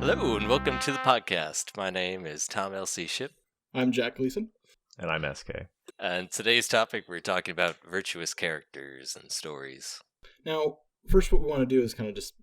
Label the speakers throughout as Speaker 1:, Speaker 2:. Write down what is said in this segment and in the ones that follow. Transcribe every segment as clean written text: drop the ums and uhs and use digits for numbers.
Speaker 1: Hello and welcome to the podcast. My name is Tom LC Shipp.
Speaker 2: I'm Jack Gleeson.
Speaker 3: And I'm SK.
Speaker 1: And today's topic, we're talking about virtuous characters and stories.
Speaker 2: Now, first what we want to do is kind of just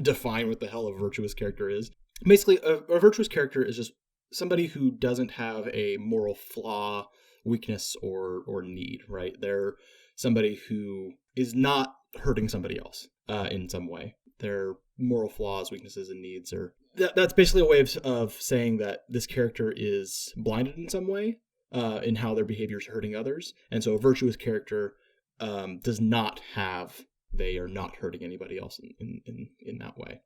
Speaker 2: define what the hell a virtuous character is. Basically, a virtuous character is just somebody who doesn't have a moral flaw, weakness, or need, right? They're somebody who is not hurting somebody else in some way. Their moral flaws, weaknesses, and needs are... That's basically a way of saying that this character is blinded in some way in how their behavior is hurting others. And so a virtuous character does not have... They are not hurting anybody else in that way.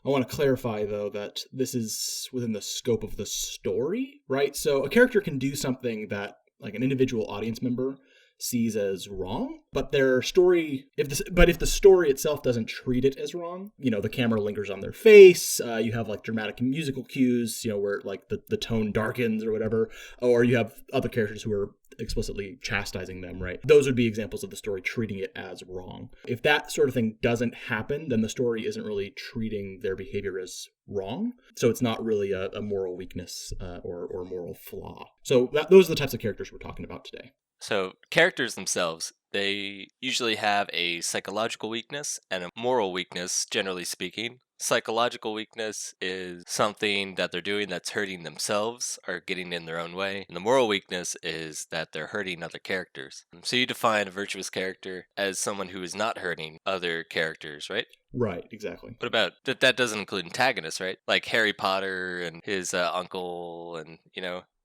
Speaker 2: I want to clarify, though, that this is within the scope of the story, right? So a character can do something that, like, an individual audience member sees as wrong, but their story, if the story itself doesn't treat it as wrong, the camera lingers on their face, you have like dramatic musical cues, where like the tone darkens or whatever, or you have other characters who are explicitly chastising them, right? Those would be examples of the story treating it as wrong. If that sort of thing doesn't happen, then the story isn't really treating their behavior as wrong. So it's not really a moral weakness or moral flaw. So those are the types of characters we're talking about today.
Speaker 1: So characters themselves, they usually have a psychological weakness and a moral weakness, generally speaking. Psychological weakness is something that they're doing that's hurting themselves or getting in their own way. And the moral weakness is that they're hurting other characters. So you define a virtuous character as someone who is not hurting other characters, right?
Speaker 2: Right, exactly.
Speaker 1: What about that doesn't include antagonists, right? Like Harry Potter and his uncle and,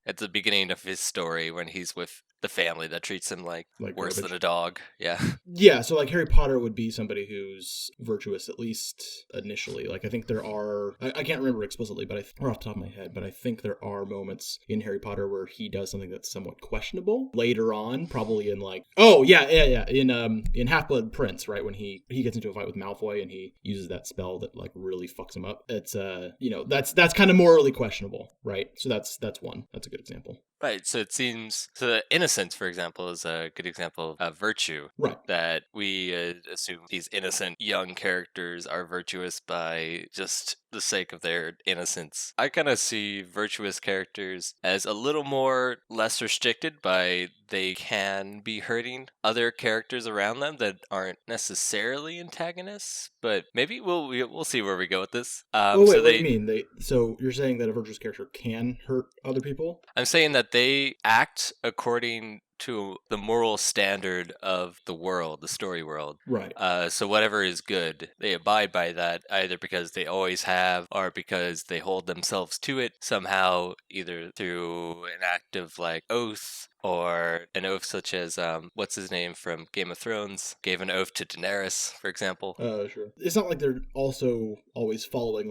Speaker 1: at the beginning of his story when he's with the family that treats him like worse
Speaker 2: garbage.
Speaker 1: than a dog. Yeah.
Speaker 2: Yeah, so like Harry Potter would be somebody who's virtuous, at least initially. Like I think there are, I can't remember explicitly, but or off the top of my head, but I think there are moments in Harry Potter where he does something that's somewhat questionable. Later on, probably in like, in Half-Blood Prince, right, when he gets into a fight with Malfoy and he uses that spell that like really fucks him up. It's that's kind of morally questionable, right? So that's one. That's a good example.
Speaker 1: Right, so it seems, so innocence, for example, is a good example of virtue.
Speaker 2: Right.
Speaker 1: That we assume these innocent young characters are virtuous by just the sake of their innocence. I kind of see virtuous characters as a little more less restricted by they can be hurting other characters around them that aren't necessarily antagonists, but maybe we'll see where we go with this.
Speaker 2: What do you mean? So you're saying that a virtuous character can hurt other people?
Speaker 1: I'm saying that they act according to the moral standard of the world, the story world.
Speaker 2: Right.
Speaker 1: So whatever is good, they abide by that either because they always have or because they hold themselves to it somehow, either through an act of like oath or an oath such as, what's his name from Game of Thrones gave an oath to Daenerys, for example.
Speaker 2: Sure. It's not like they're also always following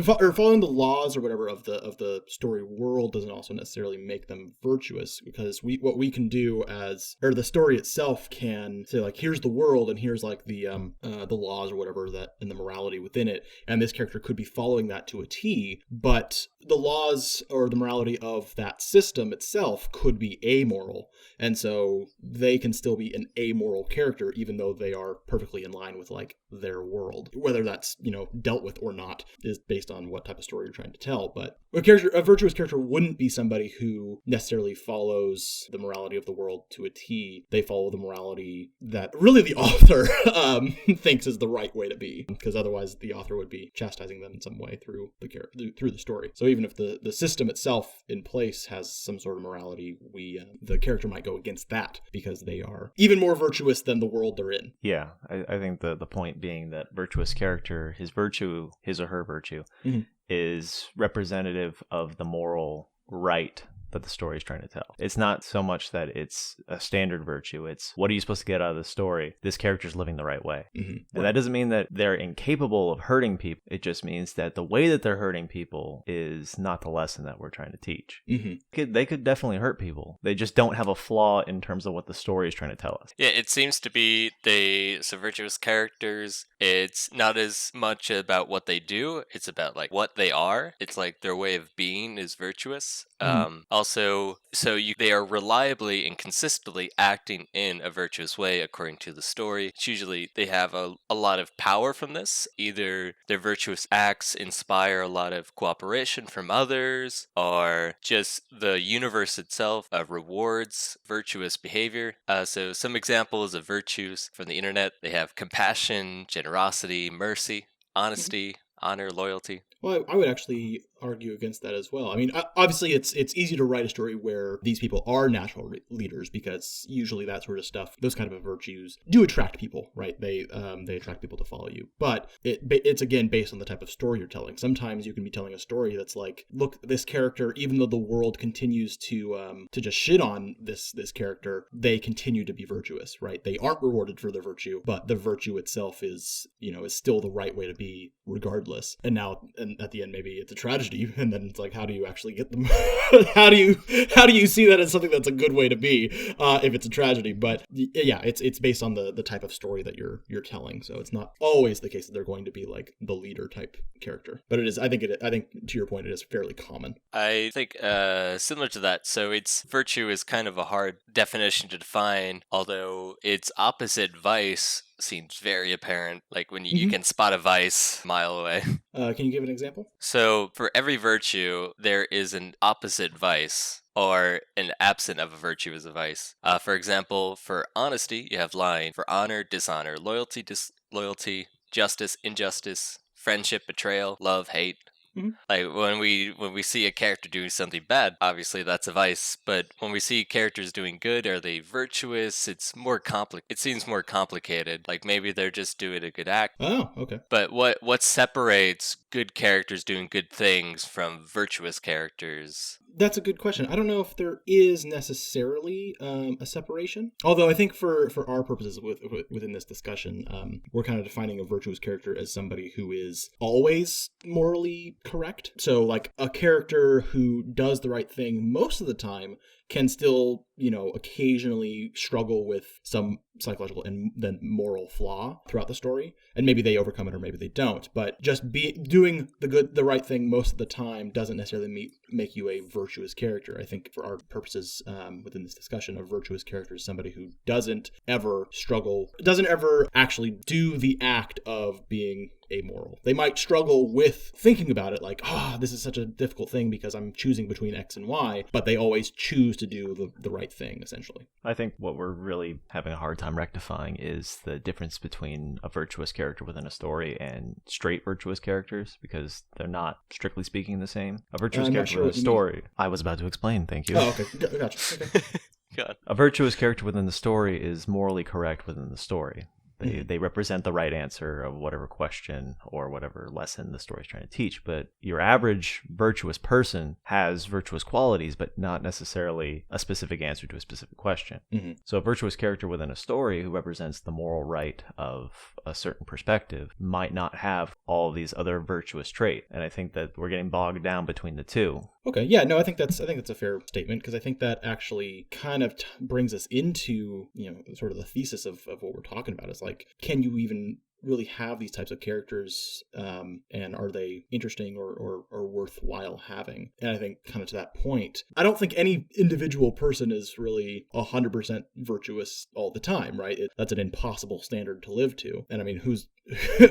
Speaker 2: following the laws or whatever of the story world doesn't also necessarily make them virtuous, because what we can do the story itself can say like, here's the world and here's like the laws or whatever that and the morality within it, and this character could be following that to a T, but the laws or the morality of that system itself could be amoral, and so they can still be an amoral character even though they are perfectly in line with like their world. Whether that's dealt with or not is based on what type of story you're trying to tell. But a virtuous character wouldn't be somebody who necessarily follows the morality of the world to a T. They follow the morality that really the author thinks is the right way to be, because otherwise the author would be chastising them in some way through the story. So even if the system itself in place has some sort of morality, the character might go against that because they are even more virtuous than the world they're in.
Speaker 3: Yeah, I think the point being that virtuous character, his or her virtue, mm-hmm. is representative of the moral right that the story is trying to tell. It's not so much that it's a standard virtue. It's what are you supposed to get out of the story? This character's living the right way. Mm-hmm. And that doesn't mean that they're incapable of hurting people. It just means that the way that they're hurting people is not the lesson that we're trying to teach. Mm-hmm. They could definitely hurt people. They just don't have a flaw in terms of what the story is trying to tell us.
Speaker 1: Yeah, it seems to be so virtuous characters It's not as much about what they do, it's about like what they are. It's like their way of being is virtuous. Also, they are reliably and consistently acting in a virtuous way according to the story. It's usually they have a lot of power from this. Either their virtuous acts inspire a lot of cooperation from others, or just the universe itself rewards virtuous behavior. So some examples of virtues from the internet, they have compassion, generosity, mercy, honesty, honor, loyalty.
Speaker 2: Well, I would actually argue against that as well. I mean, obviously, it's easy to write a story where these people are natural leaders, because usually that sort of stuff, those kind of virtues, do attract people, right? They attract people to follow you. But it's again based on the type of story you're telling. Sometimes you can be telling a story that's like, look, this character, even though the world continues to just shit on this character, they continue to be virtuous, right? They aren't rewarded for their virtue, but the virtue itself is still the right way to be regardless. And at the end, maybe it's a tragedy, and then it's like, how do you actually get them? how do you see that as something that's a good way to be if it's a tragedy? But yeah, it's based on the type of story that you're telling. So it's not always the case that they're going to be like the leader type character. But it is. I think to your point, it is fairly common.
Speaker 1: I think similar to that. So virtue is kind of a hard definition to define, although its opposite, vice, seems very apparent. Like when you can spot a vice a mile away.
Speaker 2: Can you give an example?
Speaker 1: So for every virtue, there is an opposite vice, or an absent of a virtue is a vice. For example, for honesty, you have lying. For honor, dishonor. Loyalty, disloyalty. Justice, injustice. Friendship, betrayal. Love, hate. Like when we see a character doing something bad, obviously that's a vice. But when we see characters doing good, are they virtuous? It's more It seems more complicated. Like maybe they're just doing a good act.
Speaker 2: Oh, okay.
Speaker 1: But what separates good characters doing good things from virtuous characters?
Speaker 2: That's a good question. I don't know if there is necessarily a separation. Although I think for our purposes within this discussion, we're kind of defining a virtuous character as somebody who is always morally correct. So like a character who does the right thing most of the time can still, occasionally struggle with some psychological and then moral flaw throughout the story. And maybe they overcome it or maybe they don't. But just doing the right thing most of the time doesn't necessarily make you a virtuous character. I think for our purposes within this discussion, a virtuous character is somebody who doesn't ever actually do the act of being amoral. They might struggle with thinking about it like, this is such a difficult thing because I'm choosing between X and Y, but they always choose to do the right thing, essentially.
Speaker 3: I think what we're really having a hard time rectifying is the difference between a virtuous character within a story and straight virtuous characters, because they're not, strictly speaking, the same. A virtuous character within a story... I was about to explain, thank you.
Speaker 2: Oh, okay. Gotcha. Okay.
Speaker 1: God.
Speaker 3: A virtuous character within the story is morally correct within the story. They represent the right answer of whatever question or whatever lesson the story is trying to teach. But your average virtuous person has virtuous qualities, but not necessarily a specific answer to a specific question. So a virtuous character within a story who represents the moral right of a certain perspective might not have all these other virtuous traits. And I think that we're getting bogged down between the two.
Speaker 2: Okay, yeah, no, I think that's a fair statement, because I think that actually kind of brings us into, sort of the thesis of what we're talking about. Is like, can you even really have these types of characters, and are they interesting or worthwhile having? And I think kind of to that point, I don't think any individual person is really 100% virtuous all the time, right? That's an impossible standard to live to. And I mean,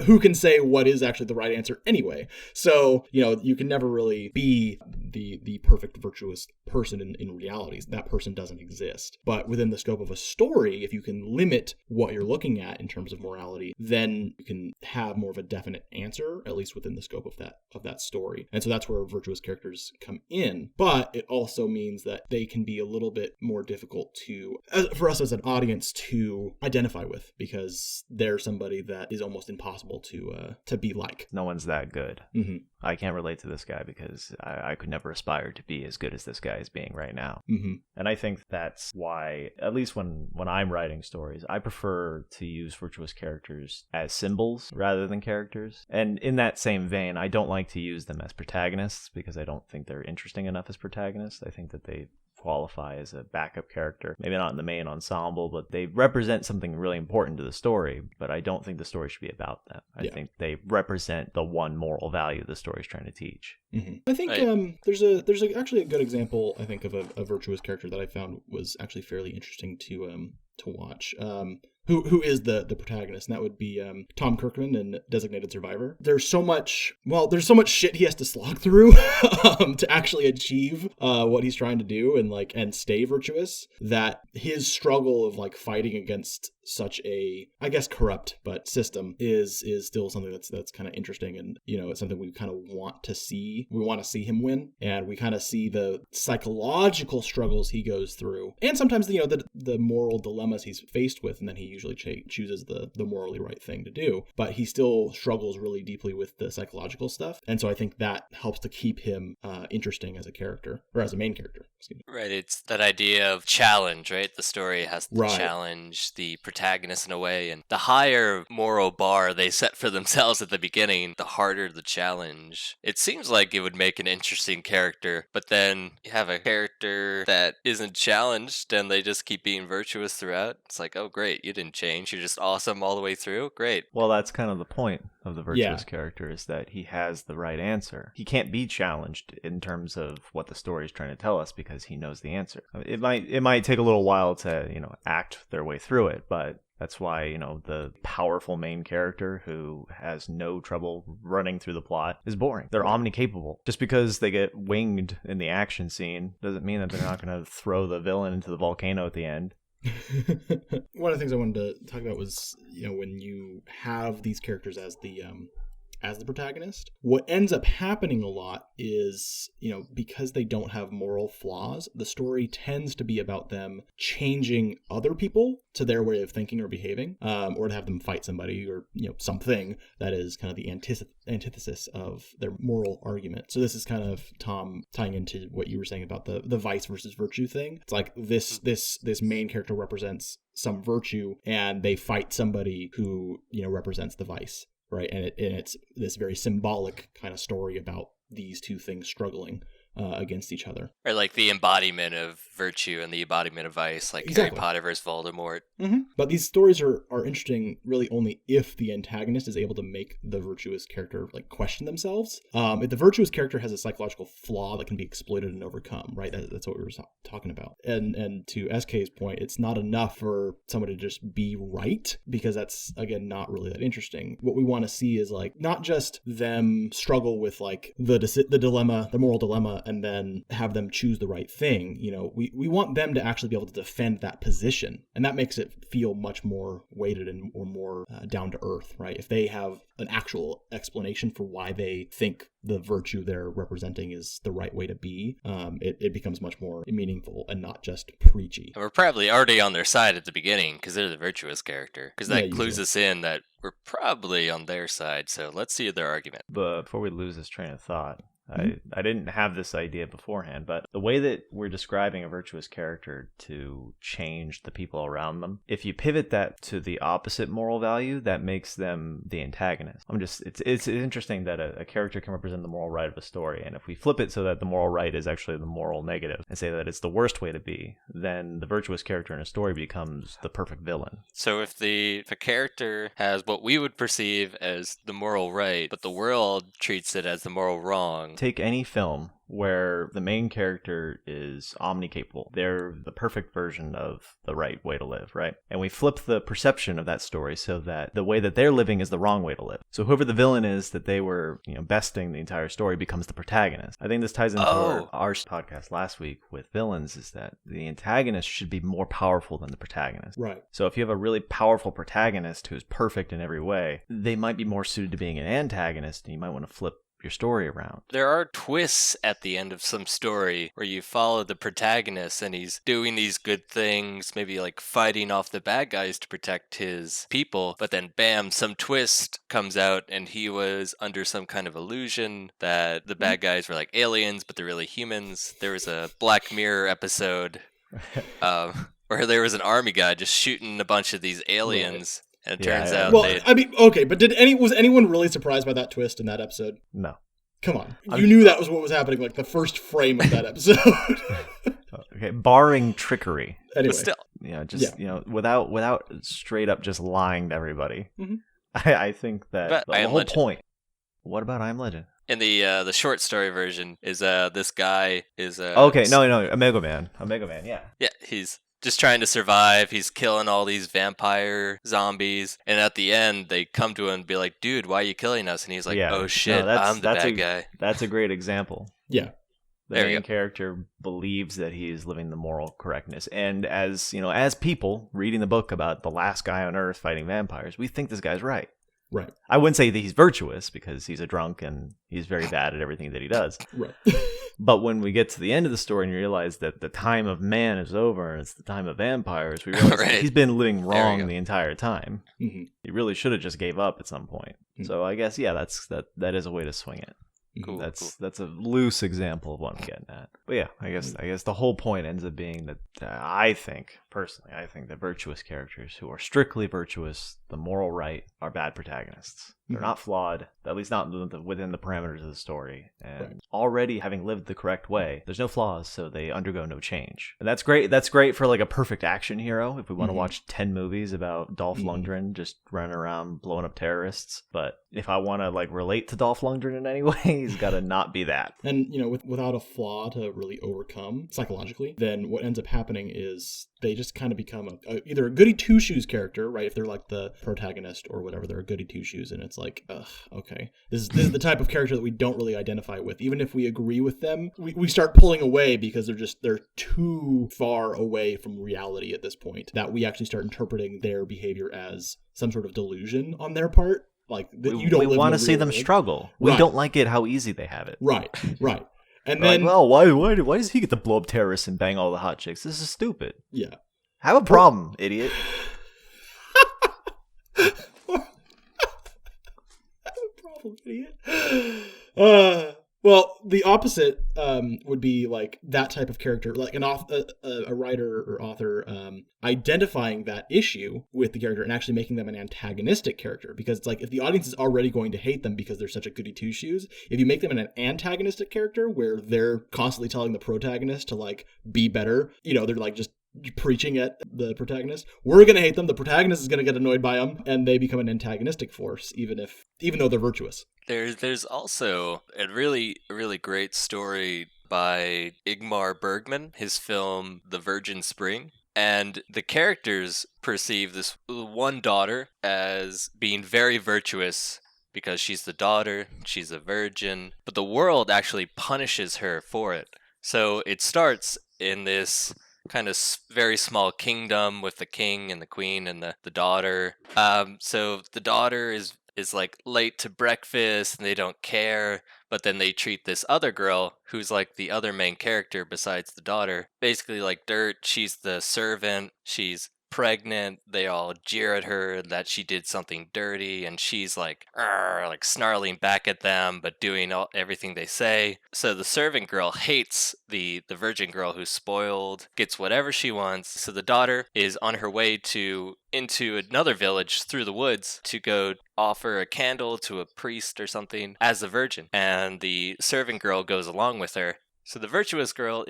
Speaker 2: who can say what is actually the right answer anyway? So, you can never really be the perfect virtuous person in reality. That person doesn't exist. But within the scope of a story, if you can limit what you're looking at in terms of morality, then you can have more of a definite answer, at least within the scope of that story. And so that's where virtuous characters come in. But it also means that they can be a little bit more difficult for us as an audience to identify with, because they're somebody that is almost impossible to be like.
Speaker 3: No one's that good. I can't relate to this guy because I could never aspire to be as good as this guy is being right now. And I think that's why, at least when I'm writing stories, I prefer to use virtuous characters as symbols rather than characters. And in that same vein, I don't like to use them as protagonists because I don't think they're interesting enough as protagonists. I think that they qualify as a backup character. Maybe not in the main ensemble, but they represent something really important to the story. But I don't think the story should be about them. I think they represent the one moral value the story's trying to teach.
Speaker 2: I think there's actually a good example, I think, of a virtuous character that I found was actually fairly interesting to watch. Who is the protagonist, and that would be Tom Kirkman in Designated Survivor. There's so much shit he has to slog through to actually achieve what he's trying to do and stay virtuous, that his struggle of like fighting against such a, I guess, corrupt but system is still something that's kind of interesting, and it's something we kind of want to see. We want to see him win, and we kind of see the psychological struggles he goes through, and sometimes the moral dilemmas he's faced with, and then he usually chooses the morally right thing to do, but he still struggles really deeply with the psychological stuff, and so I think that helps to keep him interesting as a character, or as a main character.
Speaker 1: Right, it's that idea of challenge, right? The story has to challenge the protagonist in a way, and the higher moral bar they set for themselves at the beginning, the harder the challenge. It seems like it would make an interesting character, but then you have a character that isn't challenged and they just keep being virtuous throughout. It's like, oh great, you didn't change, you're just awesome all the way through. Great.
Speaker 3: Well, that's kind of the point of the virtuous character, is that he has the right answer. He can't be challenged in terms of what the story is trying to tell us because he knows the answer. It might take a little while to act their way through it, but that's why, the powerful main character who has no trouble running through the plot is boring. They're omnicapable. Just because they get winged in the action scene doesn't mean that they're not going to throw the villain into the volcano at the end.
Speaker 2: One of the things I wanted to talk about was, when you have these characters as the protagonist, what ends up happening a lot is, because they don't have moral flaws, the story tends to be about them changing other people to their way of thinking or behaving, or to have them fight somebody or, something that is kind of the antithesis of their moral argument. So this is kind of, Tom, tying into what you were saying about the vice versus virtue thing. It's like this main character represents some virtue, and they fight somebody who, represents the vice. Right, and it's this very symbolic kind of story about these two things struggling against each other.
Speaker 1: Or like the embodiment of virtue and the embodiment of vice, like Harry Potter versus Voldemort.
Speaker 2: Mm-hmm. But these stories are interesting really only if the antagonist is able to make the virtuous character question themselves. If the virtuous character has a psychological flaw that can be exploited and overcome, right? That's what we were talking about. And to SK's point, it's not enough for someone to just be right, because that's, again, not really that interesting. What we want to see is not just them struggle with the dilemma, the moral dilemma, and then have them choose the right thing. We want them to actually be able to defend that position, and that makes it feel much more weighted or more down to earth, right? If they have an actual explanation for why they think the virtue they're representing is the right way to be, it becomes much more meaningful and not just preachy.
Speaker 1: We're probably already on their side at the beginning because they're the virtuous character, because that clues us in that we're probably on their side. So let's see their argument.
Speaker 3: But before we lose this train of thought, I didn't have this idea beforehand, but the way that we're describing a virtuous character to change the people around them, if you pivot that to the opposite moral value, that makes them the antagonist. It's interesting that a character can represent the moral right of a story, and if we flip it so that the moral right is actually the moral negative, and say that it's the worst way to be, then the virtuous character in a story becomes the perfect villain.
Speaker 1: So if a character has what we would perceive as the moral right, but the world treats it as the moral wrong.
Speaker 3: Take any film where the main character is omnicapable. They're the perfect version of the right way to live, right? And we flip the perception of that story so that the way that they're living is the wrong way to live. So whoever the villain is that they were, besting the entire story becomes the protagonist. I think this ties into our podcast last week with villains, is that the antagonist should be more powerful than the protagonist.
Speaker 2: Right.
Speaker 3: So if you have a really powerful protagonist who's perfect in every way, they might be more suited to being an antagonist, and you might want to flip your story around.
Speaker 1: There are twists at the end of some story where you follow the protagonist and he's doing these good things, maybe fighting off the bad guys to protect his people, but then bam, some twist comes out and he was under some kind of illusion that the bad guys were aliens, but they're really humans. There was a Black Mirror episode where there was an army guy just shooting a bunch of these aliens. Right. And it turns out
Speaker 2: but was anyone really surprised by that twist in that episode?
Speaker 3: No.
Speaker 2: Come on. You knew that was what was happening, like, the first frame of that episode.
Speaker 3: Okay, barring trickery.
Speaker 2: Anyway.
Speaker 1: But still,
Speaker 3: without straight up just lying to everybody.
Speaker 2: Mm-hmm.
Speaker 3: I think that
Speaker 1: But
Speaker 3: the whole point. What about I Am Legend?
Speaker 1: in the short story version is this guy is
Speaker 3: Okay, no, Omega Man, yeah.
Speaker 1: Yeah, he's just trying to survive. He's killing all these vampire zombies, and at the end they come to him and be like, "Dude, why are you killing us?" And he's like, "Oh shit, I'm the bad guy."
Speaker 3: That's a great example.
Speaker 2: Yeah.
Speaker 3: The main character believes that he is living the moral correctness, and as people reading the book about the last guy on Earth fighting vampires, we think this guy's right.
Speaker 2: Right.
Speaker 3: I wouldn't say that he's virtuous because he's a drunk and he's very bad at everything that he does.
Speaker 2: Right.
Speaker 3: But when we get to the end of the story and you realize that the time of man is over and it's the time of vampires, we realize that he's been living wrong the entire time.
Speaker 2: Mm-hmm.
Speaker 3: He really should have just gave up at some point. Mm-hmm. So I guess, that is a way to swing it.
Speaker 1: Cool,
Speaker 3: that's a loose example of what I'm getting at. But yeah, I guess the whole point ends up being that I think that virtuous characters who are strictly virtuous, the moral right, are bad protagonists. They're not flawed, at least not within the parameters of the story. And already having lived the correct way, there's no flaws, so they undergo no change. And that's great. That's great for like a perfect action hero if we want to watch 10 movies about Dolph Lundgren just running around blowing up terrorists. But if I want to like relate to Dolph Lundgren in any way, he's got to not be that.
Speaker 2: And without a flaw to really overcome psychologically, then what ends up happening is they just kind of become either a goody two-shoes character, right? If they're like the protagonist or whatever, they're a goody two-shoes, and it's like, ugh, okay. This is the type of character that we don't really identify with. Even if we agree with them, we start pulling away because they're too far away from reality at this point that we actually start interpreting their behavior as some sort of delusion on their part. Like, you don't
Speaker 3: we want to see them struggle. We don't like it how easy they have it.
Speaker 2: Right. And
Speaker 3: then,
Speaker 2: like,
Speaker 3: well, why does he get to blow up terrorists and bang all the hot chicks? This is stupid.
Speaker 2: Yeah.
Speaker 3: Have a problem, idiot.
Speaker 2: Have a problem, idiot. Well, the opposite would be like that type of character, like a writer or author identifying that issue with the character and actually making them an antagonistic character. Because it's like, if the audience is already going to hate them because they're such a goody two-shoes, if you make them an antagonistic character where they're constantly telling the protagonist to like be better, they're like just preaching at the protagonist, we're going to hate them. The protagonist is going to get annoyed by them, and they become an antagonistic force, even though they're virtuous.
Speaker 1: There's also a really, really great story by Ingmar Bergman, his film The Virgin Spring. And the characters perceive this one daughter as being very virtuous because she's the daughter, she's a virgin, but the world actually punishes her for it. So it starts in this kind of very small kingdom with the king and the queen and the daughter. So the daughter is like late to breakfast and they don't care, but then they treat this other girl who's like the other main character besides the daughter basically like dirt. She's the servant, she's pregnant, they all jeer at her that she did something dirty, and she's like snarling back at them but doing everything they say. So the servant girl hates the virgin girl who's spoiled, gets whatever she wants. So the daughter is on her way into another village through the woods to go offer a candle to a priest or something as a virgin, and the servant girl goes along with her. So the virtuous girl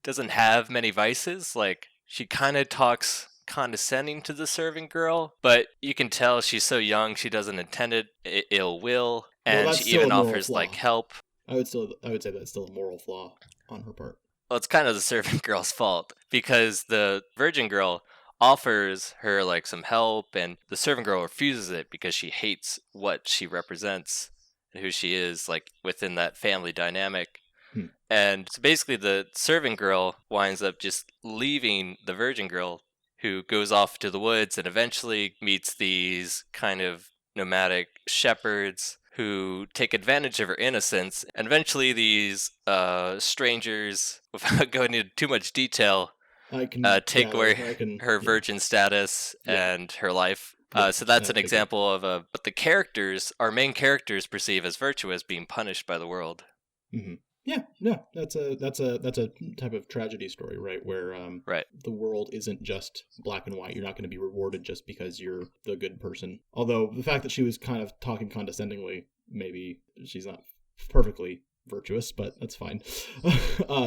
Speaker 1: doesn't have many vices. Like, she kind of talks condescending to the servant girl, but you can tell she's so young, she doesn't intend ill will, and she even offers like help.
Speaker 2: I would say that's still a moral flaw on her part.
Speaker 1: Well, it's kind of the servant girl's fault because the virgin girl offers her like some help, and the servant girl refuses it because she hates what she represents and who she is, like within that family dynamic. And so basically the servant girl winds up just leaving the virgin girl, who goes off to the woods and eventually meets these kind of nomadic shepherds who take advantage of her innocence. And eventually these strangers, without going into too much detail, take away her virgin status and her life. So that's an example of but our main characters perceive as virtuous being punished by the world.
Speaker 2: Mm-hmm. Yeah, no, that's a type of tragedy story, right? Where the world isn't just black and white. You're not going to be rewarded just because you're the good person. Although the fact that she was kind of talking condescendingly, maybe she's not perfectly virtuous, but that's fine.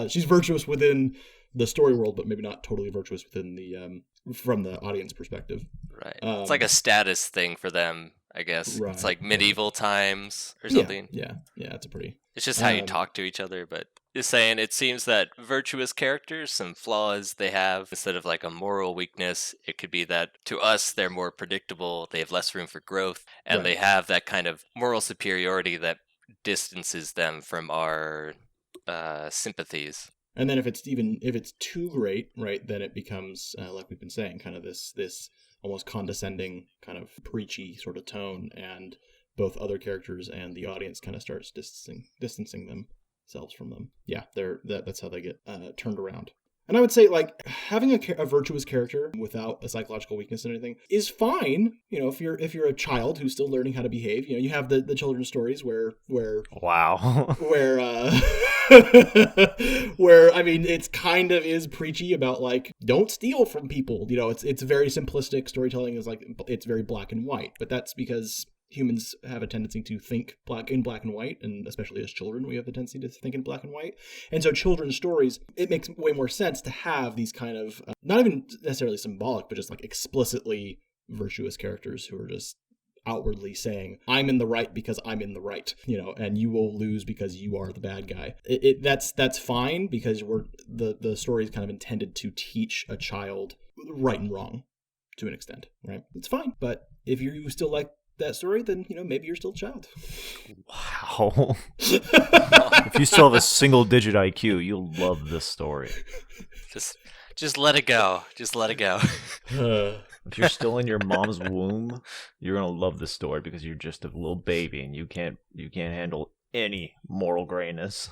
Speaker 2: She's virtuous within the story world, but maybe not totally virtuous within the from the audience perspective.
Speaker 1: Right. It's like a status thing for them, I guess.
Speaker 2: Right,
Speaker 1: It's like medieval times or
Speaker 2: Yeah,
Speaker 1: something.
Speaker 2: yeah. It's a pretty.
Speaker 1: It's just how you talk to each other, but just saying, it seems that virtuous characters, some flaws they have, instead of like a moral weakness, it could be that to us they're more predictable, they have less room for growth, and they
Speaker 2: Right.
Speaker 1: have that kind of moral superiority that distances them from our sympathies.
Speaker 2: And then if it's too great, right, then it becomes like we've been saying, kind of this almost condescending, kind of preachy sort of tone, and both other characters and the audience kind of starts distancing themselves from them. Yeah, that's how they get turned around. And I would say, like, having a virtuous character without a psychological weakness and anything is fine. You know, if you're a child who's still learning how to behave, you know, you have the children's stories where
Speaker 3: Wow.
Speaker 2: where where I mean, it's kind of is preachy about, like, don't steal from people. You know, it's very simplistic storytelling, is like, it's very black and white, but that's because humans have a tendency to think black and white, and especially as children, we have a tendency to think in black and white. And so children's stories, it makes way more sense to have these kind of, not even necessarily symbolic, but just like explicitly virtuous characters who are just outwardly saying, I'm in the right because I'm in the right, you know, and you will lose because you are the bad guy. That's fine, because the story is kind of intended to teach a child right and wrong to an extent, right? It's fine. But if you still like that story, then, you know, maybe you're still a child.
Speaker 3: Wow. If you still have a single digit IQ, you'll love this story.
Speaker 1: Just let it go. Just let it go.
Speaker 3: If you're still in your mom's womb, you're gonna love this story because you're just a little baby and you can't handle any moral grayness.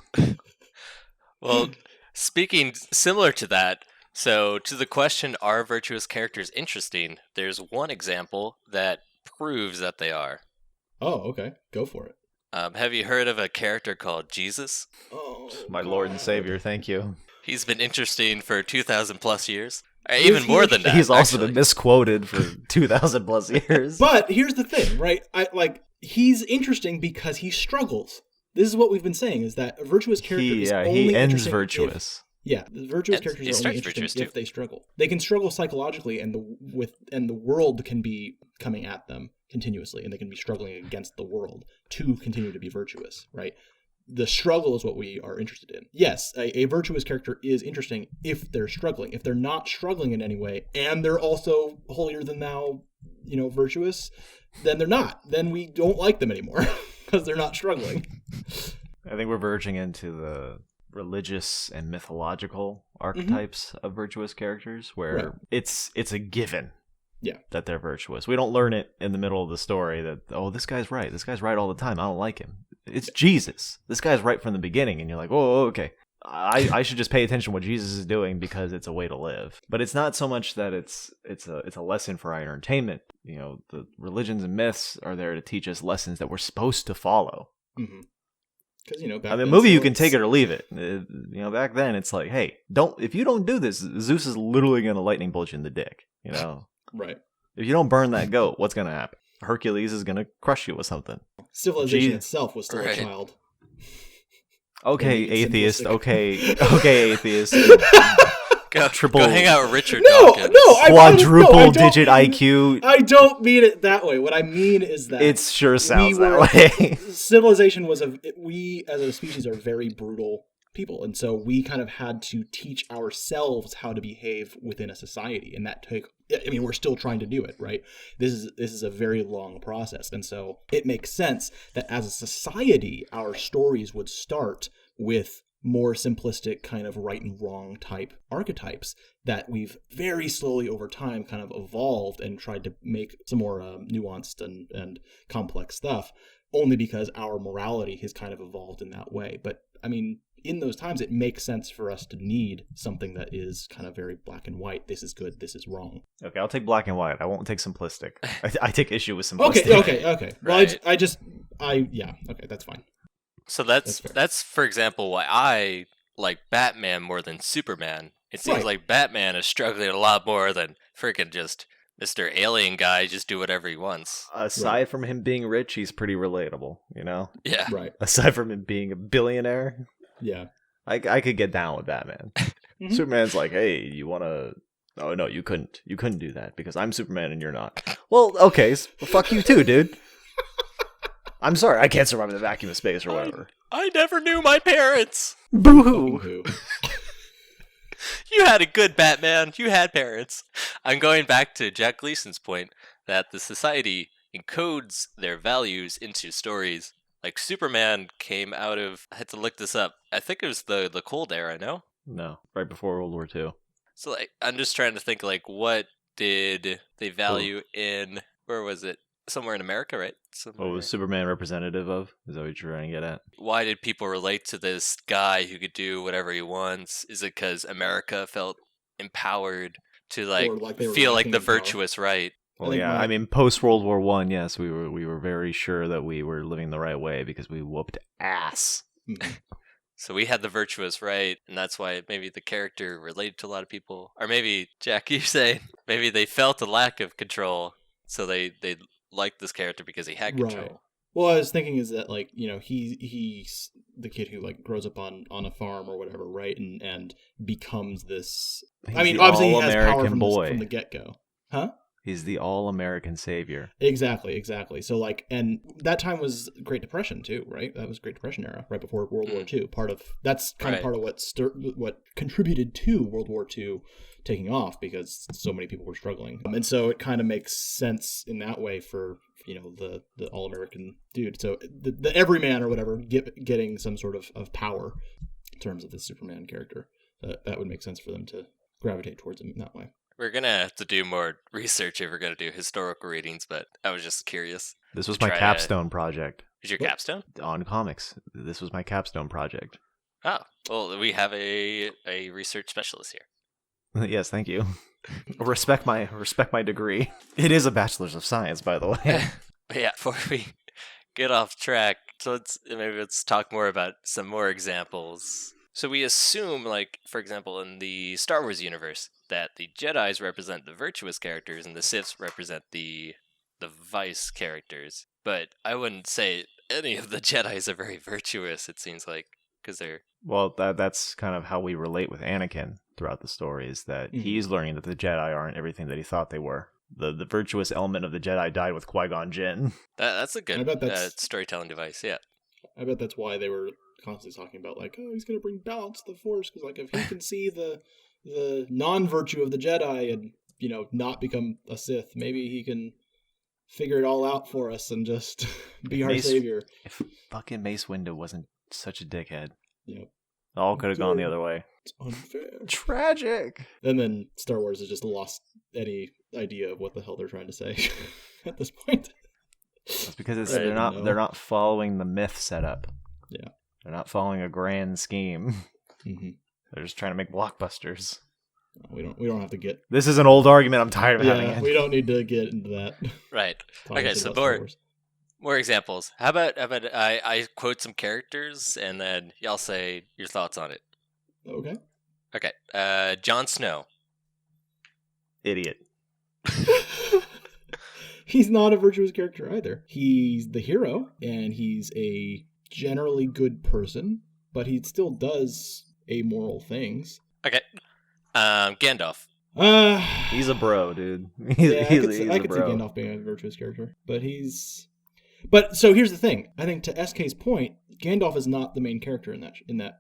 Speaker 1: Well, speaking similar to that, so to the question, are virtuous characters interesting? There's one example that proves that they are.
Speaker 2: Oh, okay. Go for it.
Speaker 1: Have you heard of a character called Jesus?
Speaker 2: Oh,
Speaker 3: My Lord and Savior, thank you.
Speaker 1: He's been interesting for 2,000 plus years. Even more than that.
Speaker 3: He's also
Speaker 1: actually.
Speaker 3: been misquoted for 2,000 plus years.
Speaker 2: But here's the thing, right? He's interesting because he struggles. This is what we've been saying, is that a virtuous character is only
Speaker 3: he ends
Speaker 2: interesting
Speaker 3: virtuous.
Speaker 2: the virtuous characters are only interesting if they struggle. They can struggle psychologically, and the world can be coming at them continuously, and they can be struggling against the world to continue to be virtuous, right? The struggle is what we are interested in. Yes, a virtuous character is interesting if they're struggling. If they're not struggling in any way, and they're also holier than thou, you know, virtuous, then they're not. Then we don't like them anymore because they're not struggling.
Speaker 3: I think we're verging into the religious and mythological archetypes of virtuous characters, where it's a given that they're virtuous. We don't learn it in the middle of the story that, oh, this guy's right all the time, I don't like him. It's Jesus, this guy's right from the beginning, and you're like, oh, okay, I should just pay attention to what Jesus is doing because it's a way to live. But it's not so much that it's a lesson for our entertainment. You know, the religions and myths are there to teach us lessons that we're supposed to follow.
Speaker 2: Because, you know, back
Speaker 3: I mean,
Speaker 2: then,
Speaker 3: movie, you can take it or leave it. You know, back then it's like, hey, if you don't do this, Zeus is literally going to lightning bolt you in the dick. You know,
Speaker 2: right?
Speaker 3: If you don't burn that goat, what's going to happen? Hercules is going to crush you with something.
Speaker 2: Civilization itself was still a child.
Speaker 3: Okay, atheist. Okay, atheist.
Speaker 1: Go hang out with Richard
Speaker 2: No,
Speaker 1: Dawkins.
Speaker 3: Quadruple digit IQ.
Speaker 2: I don't mean it that way. What I mean is that
Speaker 3: it sure sounds that way.
Speaker 2: Civilization was we as a species are very brutal people, and so we kind of had to teach ourselves how to behave within a society, and that took. I mean, we're still trying to do it, right? This is a very long process, and so it makes sense that as a society, our stories would start with more simplistic kind of right and wrong type archetypes that we've very slowly over time kind of evolved and tried to make some more nuanced and complex stuff, only because our morality has kind of evolved in that way. But I mean, in those times, it makes sense for us to need something that is kind of very black and white. This is good, this is wrong.
Speaker 3: Okay, I'll take black and white. I won't take simplistic. I take issue with simplistic.
Speaker 2: Okay. Well,
Speaker 1: Right.
Speaker 2: Okay, that's fine.
Speaker 1: So that's for example why I like Batman more than Superman. It seems like Batman is struggling a lot more than freaking just Mr. Alien guy just do whatever he wants.
Speaker 3: Aside from him being rich, he's pretty relatable, you know?
Speaker 1: Yeah.
Speaker 2: Right.
Speaker 3: Aside from him being a billionaire,
Speaker 2: Yeah.
Speaker 3: I could get down with that, man.
Speaker 2: Mhm.
Speaker 3: Superman's like, hey, you want to... Oh, no, you couldn't. You couldn't do that because I'm Superman and you're not. Well, okay, well, fuck you too, dude. I'm sorry, I can't survive in the vacuum of space or whatever.
Speaker 1: I never knew my parents.
Speaker 3: Boo-hoo.
Speaker 2: Who?
Speaker 1: You had a good Batman. You had parents. I'm going back to Jack Gleason's point that the society encodes their values into stories. Like Superman came out of, I had to look this up. I think it was the Cold Era, no?
Speaker 3: No, right before World War II.
Speaker 1: So like, I'm just trying to think like what did they value in, where was it? Somewhere in America, right?
Speaker 3: What was Superman representative of? Is that what you're trying to get at?
Speaker 1: Why did people relate to this guy who could do whatever he wants? Is it because America felt empowered to like,
Speaker 2: Or like they were
Speaker 1: feel like
Speaker 2: lacking
Speaker 1: the
Speaker 2: in power.
Speaker 1: virtuous right?
Speaker 3: Well,
Speaker 2: think
Speaker 3: yeah,
Speaker 2: my-
Speaker 3: I mean, post World War One, yes, we were very sure that we were living the right way because we whooped ass.
Speaker 2: Mhm.
Speaker 1: So we had the virtuous right, and that's why maybe the character related to a lot of people. Or maybe, Jack, you're saying maybe they felt a lack of control, so they liked this character because he had control.
Speaker 2: Right. Well, I was thinking is that like, you know, he's the kid who like grows up on a farm or whatever, right? And becomes this.
Speaker 3: He's
Speaker 2: I mean,
Speaker 3: the
Speaker 2: obviously he has power
Speaker 3: all-American boy.
Speaker 2: from the get go, huh?
Speaker 3: He's the all-American savior.
Speaker 2: Exactly. So like, and that time was Great Depression too, right? That was Great Depression era, right before World War II. That's kind of part of what contributed to World War II taking off because so many people were struggling, and so it kind of makes sense in that way for the all-American dude. So the everyman or whatever getting some sort of power in terms of the Superman character, that would make sense for them to gravitate towards him in that way.
Speaker 1: We're going to have to do more research if we're going to do historical readings, but I was just curious.
Speaker 3: This was
Speaker 1: To
Speaker 3: my
Speaker 1: try to-
Speaker 3: capstone project
Speaker 1: Is your capstone?
Speaker 3: on comics. This was my capstone project.
Speaker 1: Oh, well, we have a research specialist here.
Speaker 3: Yes, thank you. Respect my degree. It is a bachelor's of science, by the way.
Speaker 1: But yeah, before we get off track, so let's talk more about some more examples. So we assume, like, for example, in the Star Wars universe, that the Jedis represent the virtuous characters and the Siths represent the vice characters. But I wouldn't say any of the Jedis are very virtuous, it seems like, because they're...
Speaker 3: Well, that's kind of how we relate with Anakin throughout the story, is that he's learning that the Jedi aren't everything that he thought they were. The virtuous element of the Jedi died with Qui-Gon Jinn.
Speaker 1: That's a
Speaker 2: I
Speaker 1: good
Speaker 2: bet that's-
Speaker 1: storytelling device, yeah.
Speaker 2: I bet that's why they were constantly talking about like, oh, he's going to bring balance to the Force because like if he can see the non-virtue of the Jedi and not become a Sith, maybe he can figure it all out for us and just be our savior.
Speaker 3: If fucking Mace Windu wasn't such a dickhead,
Speaker 2: Yep.
Speaker 3: all could have gone the other way.
Speaker 2: It's unfair.
Speaker 3: Tragic.
Speaker 2: And then Star Wars has just lost any idea of what the hell they're trying to say at this point.
Speaker 3: It's because
Speaker 2: Right.
Speaker 3: they're not following the myth setup.
Speaker 2: Yeah.
Speaker 3: They're not following a grand scheme.
Speaker 2: Mm-hmm.
Speaker 3: They're just trying to make blockbusters.
Speaker 2: We don't have to get.
Speaker 3: This is an old argument. I'm tired of having
Speaker 2: Yeah,
Speaker 3: it.
Speaker 2: we don't need to get into that.
Speaker 1: Right.
Speaker 2: Talk
Speaker 1: Okay,
Speaker 2: about
Speaker 1: so
Speaker 2: Star Wars.
Speaker 1: more examples. How about I quote some characters and then y'all say your thoughts on it.
Speaker 2: Okay.
Speaker 1: Okay. Jon Snow.
Speaker 3: Idiot.
Speaker 2: He's not a virtuous character either. He's the hero, and he's a generally good person, but he still does amoral things.
Speaker 1: Okay. Gandalf.
Speaker 3: He's a bro, dude.
Speaker 2: Yeah,
Speaker 3: He's
Speaker 2: I could see
Speaker 3: a bro.
Speaker 2: Gandalf being a virtuous character, but so here's the thing. I think to SK's point, Gandalf is not the main character in that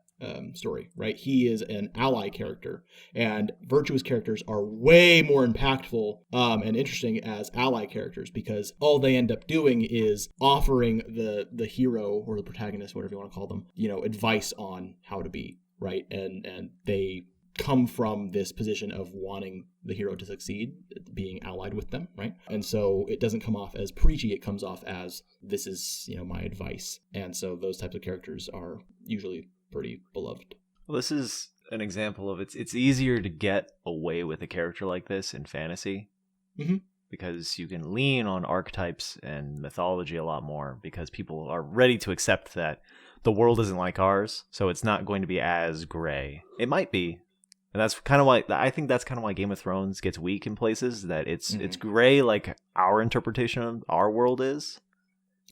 Speaker 2: story, right? He is an ally character, and virtuous characters are way more impactful and interesting as ally characters because all they end up doing is offering the hero or the protagonist, whatever you want to call them, advice on how to be, right? And they come from this position of wanting the hero to succeed, being allied with them, right? And so it doesn't come off as preachy, it comes off as this is, my advice. And so those types of characters are usually pretty beloved.
Speaker 3: Well, this is an example of it's easier to get away with a character like this in fantasy because you can lean on archetypes and mythology a lot more because people are ready to accept that the world isn't like ours, so it's not going to be as gray. It might be, And that's kind of why I think that's kind of why Game of Thrones gets weak in places, that it's gray like our interpretation of our world is.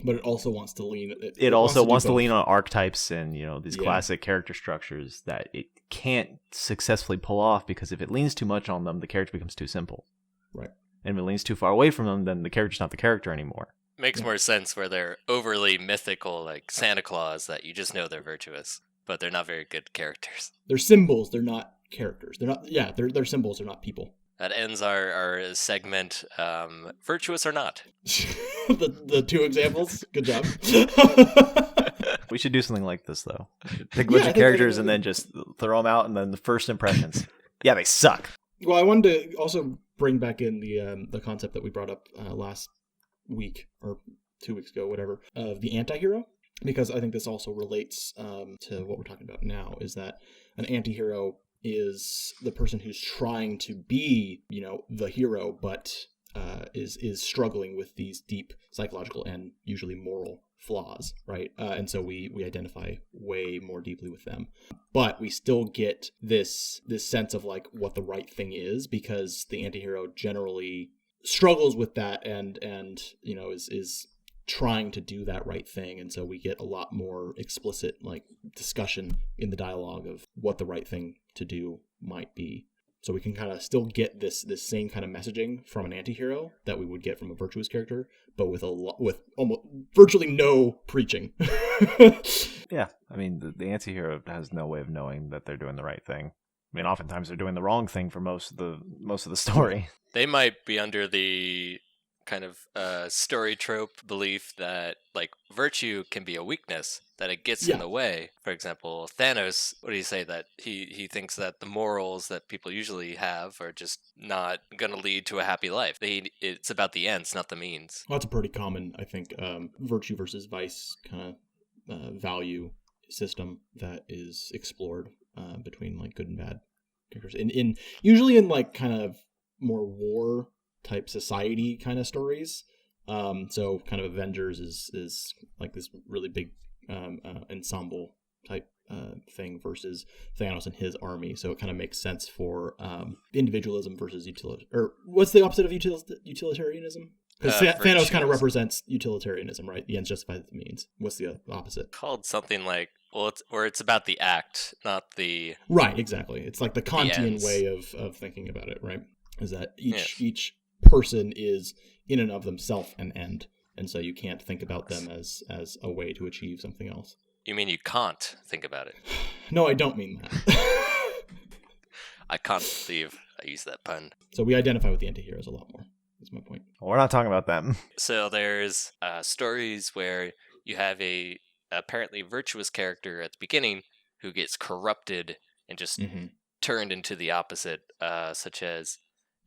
Speaker 2: But it also wants to lean.
Speaker 3: It also wants to lean on archetypes and, these classic character structures that it can't successfully pull off, because if it leans too much on them, the character becomes too simple.
Speaker 2: Right.
Speaker 3: And if it leans too far away from them, then the character's not the character anymore.
Speaker 1: Makes more sense where they're overly mythical, like Santa Claus, that you just know they're virtuous, but they're not very good characters.
Speaker 2: They're symbols. They're not characters. They're not. Yeah, they're symbols. They're not people.
Speaker 1: That ends our segment. Virtuous or not?
Speaker 2: the two examples. Good job.
Speaker 3: We should do something like this, though. Pick a bunch of characters and then just throw them out, and then the first impressions. Yeah, they suck.
Speaker 2: Well, I wanted to also bring back in the concept that we brought up last week or 2 weeks ago, whatever, of the antihero, because I think this also relates to what we're talking about now. Is that an antihero is the person who's trying to be, the hero, but is struggling with these deep psychological and usually moral flaws, right? And so we identify way more deeply with them, but we still get this sense of like what the right thing is, because the antihero generally struggles with that and is trying to do that right thing. And so we get a lot more explicit like discussion in the dialogue of what the right thing to do might be. So we can kind of still get this same kind of messaging from an antihero that we would get from a virtuous character, but with almost virtually no preaching.
Speaker 3: Yeah, I mean, the antihero has no way of knowing that they're doing the right thing. I mean, oftentimes they're doing the wrong thing for most of the story.
Speaker 1: They might be under the kind of story trope belief that like virtue can be a weakness, that it gets in the way. For example, Thanos, what do you say, that he thinks that the morals that people usually have are just not going to lead to a happy life. It's about the ends, not the means.
Speaker 2: Well, that's a pretty common, I think, virtue versus vice kind of value system that is explored between like good and bad characters. In usually in like kind of more war type society kind of stories. So kind of Avengers is like this really big ensemble type thing versus Thanos and his army. So it kind of makes sense for individualism versus utility. Or what's the opposite of utilitarianism? Because Thanos kind of represents utilitarianism, right? The ends justify the means. What's the opposite?
Speaker 1: Called something like, it's about the act, not the...
Speaker 2: Right, exactly. It's like the Kantian way of thinking about it, right? Is that each person is in and of themselves an end, and so you can't think about them as a way to achieve something else.
Speaker 1: You mean you can't think about it?
Speaker 2: No, I don't mean that.
Speaker 1: I can't believe I used that pun.
Speaker 2: So we identify with the antiheroes a lot more. That's my point.
Speaker 3: Well, we're not talking about them.
Speaker 1: So there's stories where you have a apparently virtuous character at the beginning who gets corrupted and just turned into the opposite, such as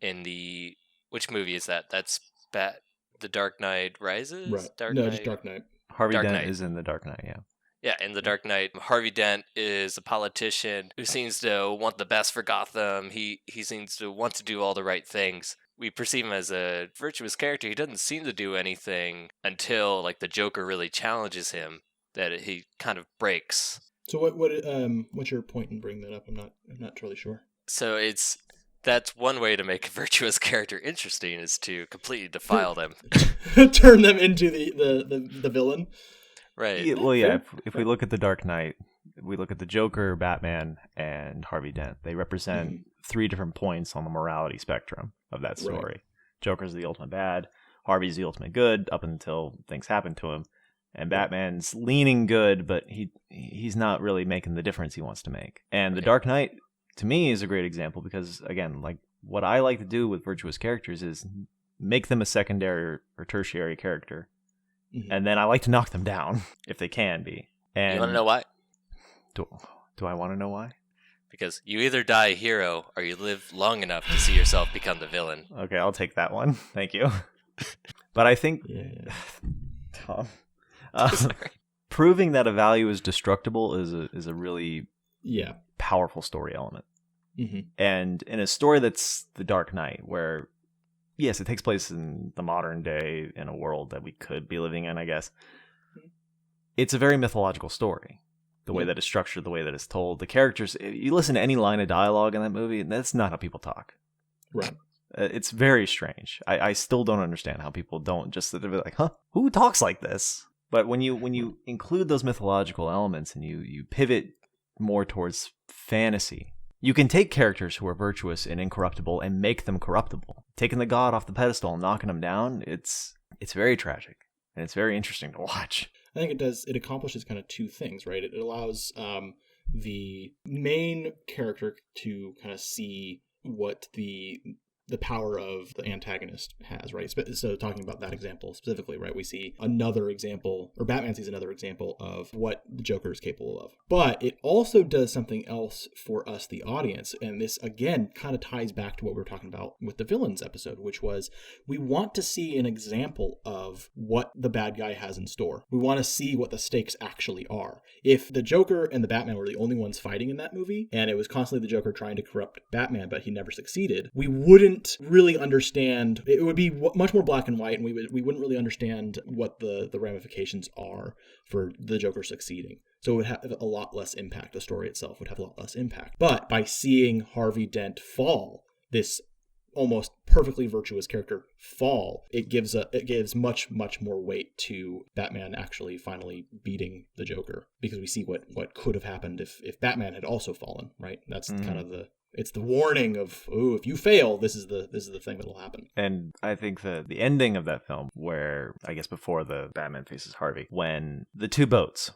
Speaker 1: in the... Which movie is that? That's The Dark Knight Rises?
Speaker 2: Right. Just Dark Knight.
Speaker 3: Harvey Dent is in The Dark Knight, yeah.
Speaker 1: Yeah, in The Dark Knight, Harvey Dent is a politician who seems to want the best for Gotham. He seems to want to do all the right things. We perceive him as a virtuous character. He doesn't seem to do anything until like the Joker really challenges him, that he kind of breaks.
Speaker 2: So what's your point in bringing that up? I'm not totally sure.
Speaker 1: So that's one way to make a virtuous character interesting, is to completely defile them.
Speaker 2: Turn them into the villain.
Speaker 1: Right.
Speaker 3: Yeah, well, yeah, if we look at The Dark Knight, we look at the Joker, Batman, and Harvey Dent. They represent 3 different points on the morality spectrum of that story. Right. Joker's the ultimate bad, Harvey's the ultimate good up until things happen to him, and Batman's leaning good, but he's not really making the difference he wants to make. And The Dark Knight, to me, is a great example because, again, like what I like to do with virtuous characters is make them a secondary or tertiary character. And then I like to knock them down if they can be. And
Speaker 1: you want to know why?
Speaker 3: Do I want to know why?
Speaker 1: Because you either die a hero or you live long enough to see yourself become the villain.
Speaker 3: Okay, I'll take that one. Thank you. But I think, Tom, proving that a value is destructible is a really powerful story element. And in a story that's The Dark Knight, where yes, it takes place in the modern day in a world that we could be living in, I guess. It's a very mythological story. the way that it's structured, the way that it's told. The characters, you listen to any line of dialogue in that movie, and that's not how people talk.
Speaker 2: Right.
Speaker 3: It's very strange. I still don't understand how people don't just sit there and be like, huh, who talks like this? But when you include those mythological elements and you pivot more towards fantasy, you can take characters who are virtuous and incorruptible and make them corruptible. Taking the god off the pedestal and knocking him down, it's very tragic. And it's very interesting to watch.
Speaker 2: I think it accomplishes kind of two things, right? It allows the main character to kind of see what the power of the antagonist has, right? So talking about that example specifically, right? We see another example, or Batman sees another example of what the Joker is capable of. But it also does something else for us, the audience. And this, again, kind of ties back to what we were talking about with the villains episode, which was we want to see an example of what the bad guy has in store. We want to see what the stakes actually are. If the Joker and the Batman were the only ones fighting in that movie, and it was constantly the Joker trying to corrupt Batman, but he never succeeded, we wouldn't really understand. It would be much more black and white, and we wouldn't really understand what the ramifications are for the Joker succeeding. So it would have a lot less impact. The story itself would have a lot less impact. But by seeing Harvey Dent fall, this almost perfectly virtuous character fall, it gives much more weight to Batman actually finally beating the Joker, because we see what could have happened if Batman had also fallen, right? That's kind of it's the warning of, if you fail, this is the thing that'll happen.
Speaker 3: And I think the ending of that film, where I guess before the Batman faces Harvey, when the two boats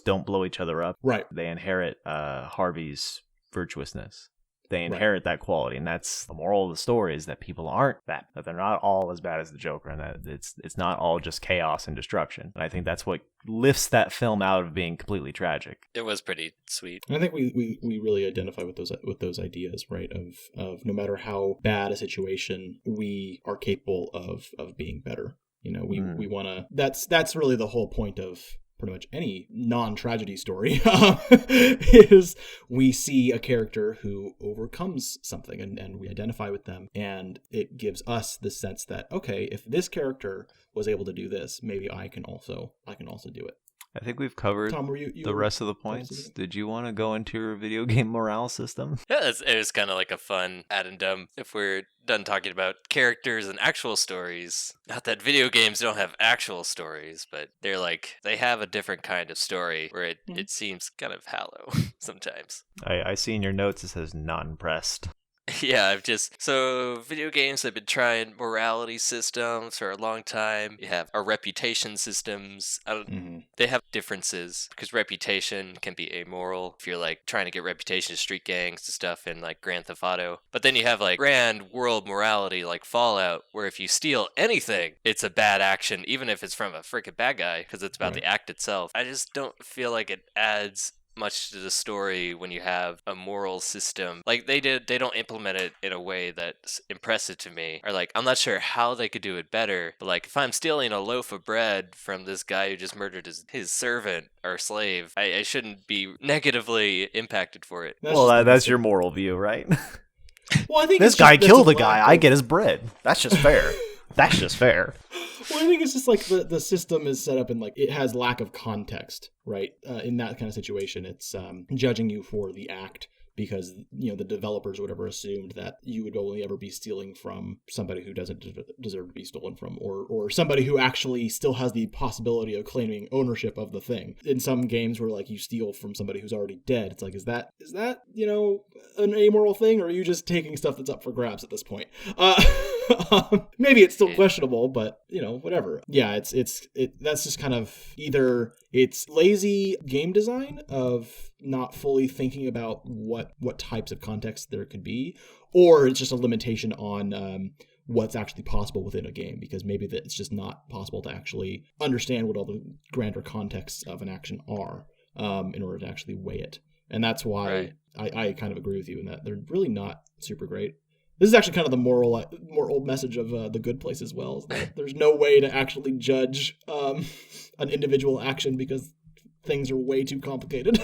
Speaker 3: don't blow each other up,
Speaker 2: right? They
Speaker 3: inherit Harvey's virtuousness. They inherit that quality, and that's the moral of the story, is that people aren't that they're not all as bad as the Joker, and that it's not all just chaos and destruction. And I think that's what lifts that film out of being completely tragic.
Speaker 1: It was pretty sweet.
Speaker 2: And I think we really identify with those ideas, right? Of no matter how bad a situation, we are capable of being better. You know, we want to. That's really the whole point of pretty much any non-tragedy story, is we see a character who overcomes something, and we identify with them, and it gives us the sense that, okay, if this character was able to do this, maybe I can also do it.
Speaker 3: I think we've covered
Speaker 2: Tom,
Speaker 3: the rest of the points. Did you want to go into your video game morale system?
Speaker 1: Yeah, it was kind of like a fun addendum if we're done talking about characters and actual stories. Not that video games don't have actual stories, but they have a different kind of story where it seems kind of hollow sometimes.
Speaker 3: I see in your notes it says not impressed.
Speaker 1: Yeah, so video games have been trying morality systems for a long time. You have our reputation systems. They have differences, because reputation can be amoral if you're trying to get reputation to street gangs and stuff in Grand Theft Auto. But then you have grand world morality like Fallout, where if you steal anything, it's a bad action, even if it's from a freaking bad guy, because it's about the act itself. I just don't feel like it adds much to the story when you have a moral system they don't implement it in a way that's impressive to me, or I'm not sure how they could do it better, but if I'm stealing a loaf of bread from this guy who just murdered his servant or slave, I shouldn't be negatively impacted for it.
Speaker 3: That's your moral view, right?
Speaker 2: Well, I think
Speaker 3: this guy killed a guy, I get his bread. That's just fair. That's just fair.
Speaker 2: Well, I think it's just the system is set up, and it has lack of context, right? In that kind of situation, it's judging you for the act, because the developers or whatever assumed that you would only ever be stealing from somebody who doesn't deserve to be stolen from, or somebody who actually still has the possibility of claiming ownership of the thing. In some games where you steal from somebody who's already dead, it's is that an amoral thing, or are you just taking stuff that's up for grabs at this point? Maybe it's still questionable, but whatever. Yeah, it's that's just kind of either it's lazy game design of not fully thinking about what types of context there could be, or it's just a limitation on what's actually possible within a game, because maybe that it's just not possible to actually understand what all the grander contexts of an action are in order to actually weigh it. And that's why I kind of agree with you in that they're really not super great. This is actually kind of the moral message of The Good Place as well, is that there's no way to actually judge an individual action because things are way too complicated.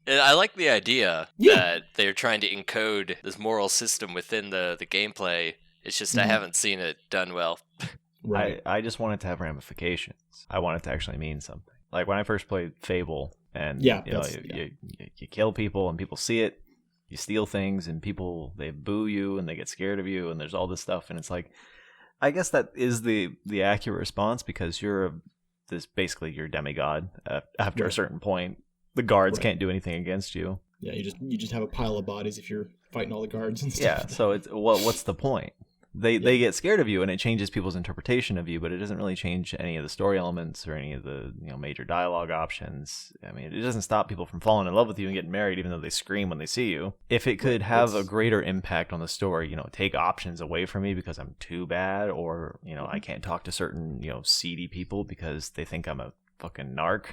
Speaker 1: I like the idea that they're trying to encode this moral system within the gameplay. It's just I haven't seen it done well.
Speaker 3: Right. I just want it to have ramifications. I want it to actually mean something. When I first played Fable, and
Speaker 2: Yeah,
Speaker 3: you kill people and people see it. You steal things and people, they boo you and they get scared of you, and there's all this stuff, and it's like, I guess that is the accurate response, because basically you're a demigod. After a certain point, the guards can't do anything against you.
Speaker 2: Yeah, you just have a pile of bodies if you're fighting all the guards and stuff.
Speaker 3: Yeah, so it's what's the point? They get scared of you, and it changes people's interpretation of you, but it doesn't really change any of the story elements or any of the major dialogue options. I mean, it doesn't stop people from falling in love with you and getting married, even though they scream when they see you. If it could have a greater impact on the story, take options away from me because I'm too bad, or I can't talk to certain seedy people because they think I'm a fucking narc,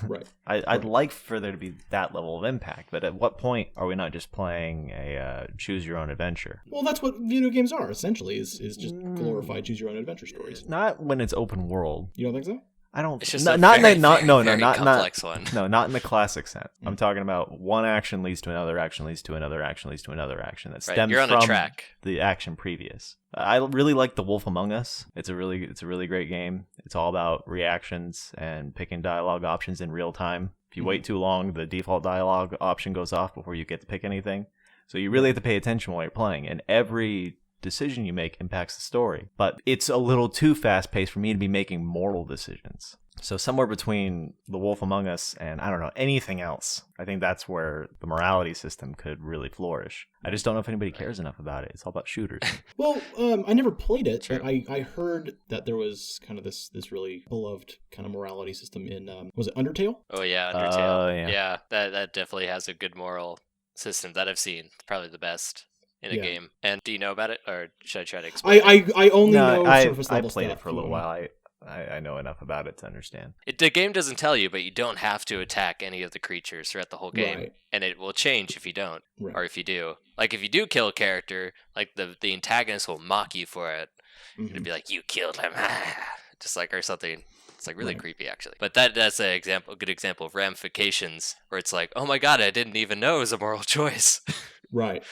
Speaker 2: Right.
Speaker 3: I'd like for there to be that level of impact, but at what point are we not just playing a choose your own adventure?
Speaker 2: Well, that's what video games are essentially, is just glorified choose your own adventure stories.
Speaker 3: Not when it's open world.
Speaker 2: You don't think so?
Speaker 3: I don't.
Speaker 1: It's just
Speaker 3: not
Speaker 1: complex one.
Speaker 3: No, not in the classic sense. I'm talking about one action leads to another action leads to another action leads to another action that stems
Speaker 1: You're on
Speaker 3: from
Speaker 1: a track.
Speaker 3: the action previous. I really like The Wolf Among Us. It's a really great game. It's all about reactions and picking dialogue options in real time. If you wait too long, the default dialogue option goes off before you get to pick anything. So you really have to pay attention while you're playing, and every decision you make impacts the story. But it's a little too fast-paced for me to be making moral decisions. So somewhere between The Wolf Among Us and, I don't know, anything else, I think that's where the morality system could really flourish. I just don't know if anybody cares enough about it. It's all about shooters.
Speaker 2: Well, I never played it, but I heard that there was kind of this really beloved kind of morality system in, was it Undertale?
Speaker 1: Oh, yeah, Undertale. Yeah, that definitely has a good moral system that I've seen. Probably the best in a game. And do you know about it, or should I try to explain it?
Speaker 2: I only know surface level stuff.
Speaker 3: I played it for a little while. I know enough about it to understand.
Speaker 1: The game doesn't tell you, but you don't have to attack any of the creatures throughout the whole game. Right. And it will change if you don't, or if you do. Like, if you do kill a character, like, the antagonist will mock you for it. Mm-hmm. It'll be like, you killed him, just like, or something. It's like really creepy, actually. But that's a good example of ramifications, where it's like, oh my god, I didn't even know it was a moral choice.
Speaker 2: Right.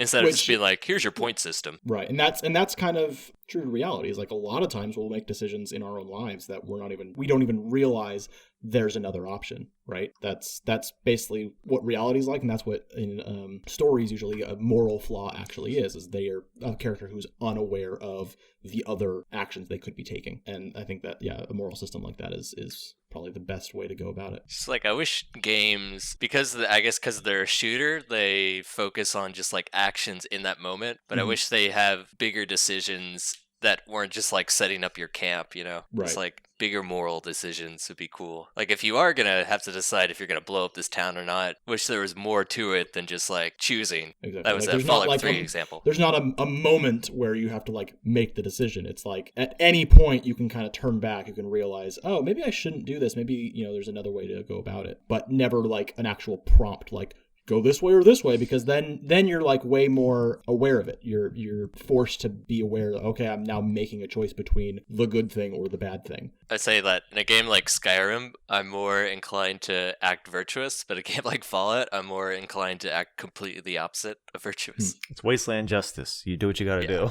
Speaker 1: Instead of just being like, here's your point system.
Speaker 2: Right. And that's kind of true to reality. Is like, a lot of times we'll make decisions in our own lives that we don't even realize there's another option, right? That's basically what reality is like, and that's what in stories usually a moral flaw actually is they are a character who's unaware of the other actions they could be taking. And I think that a moral system like that is probably the best way to go about it.
Speaker 1: Just like, I wish games, because they're a shooter, they focus on just like actions in that moment, but I wish they have bigger decisions that weren't just like setting up your camp, Right. It's like bigger moral decisions would be cool. Like, if you are gonna have to decide if you're gonna blow up this town or not, wish there was more to it than just like choosing. Exactly. That was that Fallout 3 example.
Speaker 2: There's not a moment where you have to like make the decision. It's like at any point you can kind of turn back, you can realize, oh, maybe I shouldn't do this. Maybe, there's another way to go about it. But never like an actual prompt like, go this way or this way, because then you're like way more aware of it. You're forced to be aware that, okay, I'm now making a choice between the good thing or the bad thing.
Speaker 1: I'd say that in a game like Skyrim, I'm more inclined to act virtuous, but a game like Fallout, I'm more inclined to act completely the opposite of virtuous.
Speaker 3: It's wasteland justice. You do what you gotta do.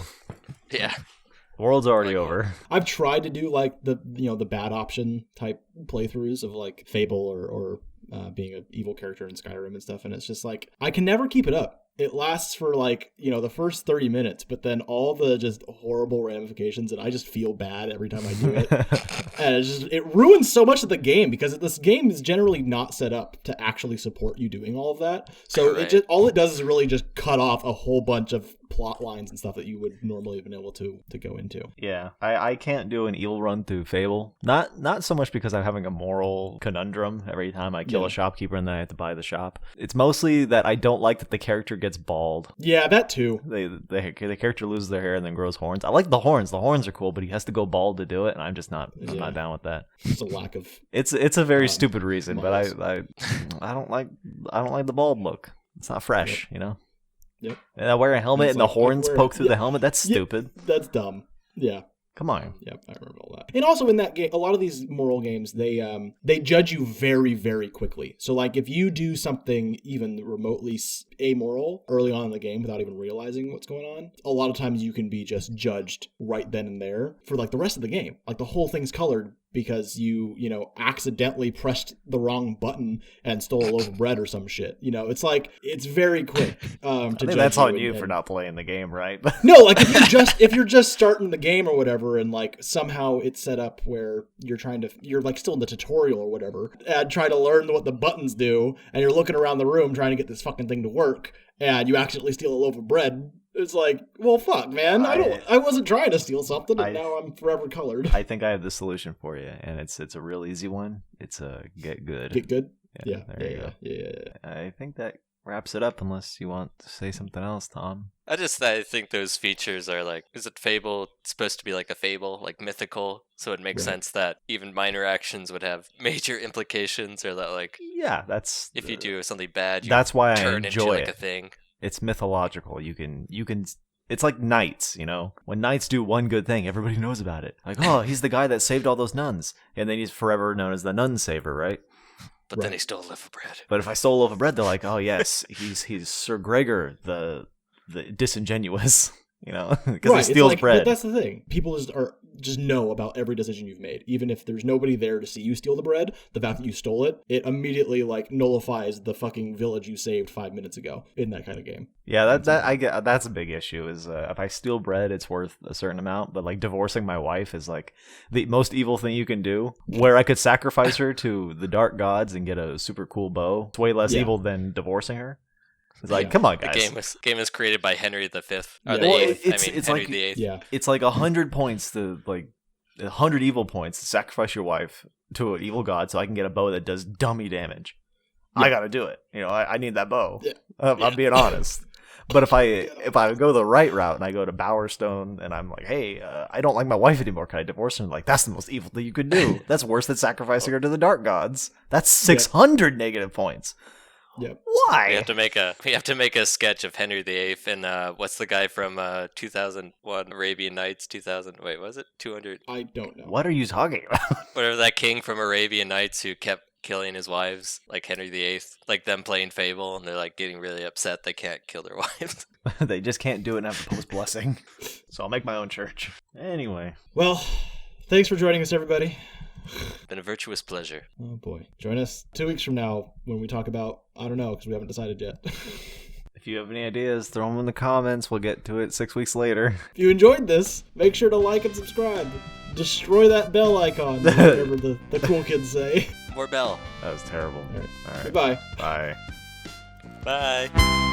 Speaker 1: Yeah.
Speaker 3: The world's already over.
Speaker 2: I've tried to do like the bad option type playthroughs of like Fable or being an evil character in Skyrim and stuff, and it's just like, I can never keep it up. It lasts for like, the first 30 minutes, but then all the just horrible ramifications, and I just feel bad every time I do it. And it ruins so much of the game, because this game is generally not set up to actually support you doing all of that. So all it does is really just cut off a whole bunch of plot lines and stuff that you would normally have been able to go into.
Speaker 3: Yeah, I can't do an evil run through Fable. Not so much because I'm having a moral conundrum every time I kill a shopkeeper and then I have to buy the shop. It's mostly that I don't like that the character gets bald.
Speaker 2: Yeah, that too.
Speaker 3: The character loses their hair and then grows horns. I like the horns. The horns are cool, but he has to go bald to do it, and I'm just not. I'm not down with that.
Speaker 2: It's a lack of.
Speaker 3: It's a very stupid reason, but I don't like the bald look. It's not fresh,
Speaker 2: Yep.
Speaker 3: And I wear a helmet and the horns poke through the helmet. That's stupid.
Speaker 2: That's dumb. Yeah.
Speaker 3: Come on.
Speaker 2: Yep, I remember all that. And also in that game, a lot of these moral games, they judge you very, very quickly. So like, if you do something even remotely amoral early on in the game without even realizing what's going on, a lot of times you can be just judged right then and there for like the rest of the game. Like, the whole thing's colored because you accidentally pressed the wrong button and stole a loaf of bread or some shit. It's like, it's very quick to judge
Speaker 3: that's on
Speaker 2: you
Speaker 3: you for not playing the game, right?
Speaker 2: No, like if you're just starting the game or whatever, and like somehow it's set up where you're like still in the tutorial or whatever, and try to learn what the buttons do, and you're looking around the room trying to get this fucking thing to work, and you accidentally steal a loaf of bread. It's like, well, fuck, man. I wasn't trying to steal something, and now I'm forever colored.
Speaker 3: I think I have the solution for you, and it's a real easy one. It's a get good.
Speaker 2: Get good?
Speaker 3: Yeah. There you go.
Speaker 2: Yeah.
Speaker 3: I think that wraps it up, unless you want to say something else, Tom.
Speaker 1: I think those features are like, is it fable? It's supposed to be like a fable, like mythical, so it makes sense that even minor actions would have major implications, or that like,
Speaker 3: yeah, that's
Speaker 1: if you do something bad,
Speaker 3: that's why
Speaker 1: turn
Speaker 3: I enjoy
Speaker 1: into like
Speaker 3: it.
Speaker 1: A thing.
Speaker 3: It's mythological. You can. It's like knights, When knights do one good thing, everybody knows about it. Like, oh, he's the guy that saved all those nuns, and then he's forever known as the nun saver, right?
Speaker 1: But then he stole a loaf of bread.
Speaker 3: But if I stole a loaf of bread, they're like, oh yes, he's Sir Gregor the disingenuous, because he steals bread.
Speaker 2: But that's the thing. People just know about every decision you've made, even if there's nobody there to see you steal the bread. The fact that you stole it immediately like nullifies the fucking village you saved 5 minutes ago in that kind of game.
Speaker 3: Yeah, I get that's a big issue. Is if I steal bread, it's worth a certain amount, but like divorcing my wife is like the most evil thing you can do. Where I could sacrifice her to the dark gods and get a super cool bow. It's way less evil than divorcing her. It's like, come on, guys.
Speaker 1: The game was created by Henry V. Or
Speaker 2: Yeah.
Speaker 1: Henry VIII.
Speaker 2: Yeah.
Speaker 3: It's like 100 points to like 100 evil points to sacrifice your wife to an evil god so I can get a bow that does dummy damage. Yeah. I gotta do it. I need that bow. Yeah. I'm being honest. But if I go the right route and I go to Bowerstone and I'm like, hey, I don't like my wife anymore, can I divorce her? And like, that's the most evil thing you could do. That's worse than sacrificing her to the dark gods. That's 600 negative points.
Speaker 2: Yep.
Speaker 3: Why?
Speaker 1: We have to make a sketch of Henry VIII and what's the guy from 2001 Arabian Nights 2000? Wait, was it 200?
Speaker 2: I don't know.
Speaker 3: What are you talking about?
Speaker 1: Whatever, that king from Arabian Nights who kept killing his wives, like Henry VIII, like them playing Fable, and they're like getting really upset they can't kill their wives.
Speaker 3: They just can't do it and have the Pope's blessing. So I'll make my own church. Anyway.
Speaker 2: Well, thanks for joining us, everybody.
Speaker 1: Been a virtuous pleasure.
Speaker 2: Oh boy. Join us 2 weeks from now when we talk about, I don't know, because we haven't decided yet.
Speaker 3: If you have any ideas, throw them in the comments. We'll get to it 6 weeks later.
Speaker 2: If you enjoyed this, make sure to like and subscribe. Destroy that bell icon, whatever the cool kids say.
Speaker 1: More bell.
Speaker 3: That was terrible.
Speaker 2: All right. Goodbye.
Speaker 3: Bye.
Speaker 1: Bye.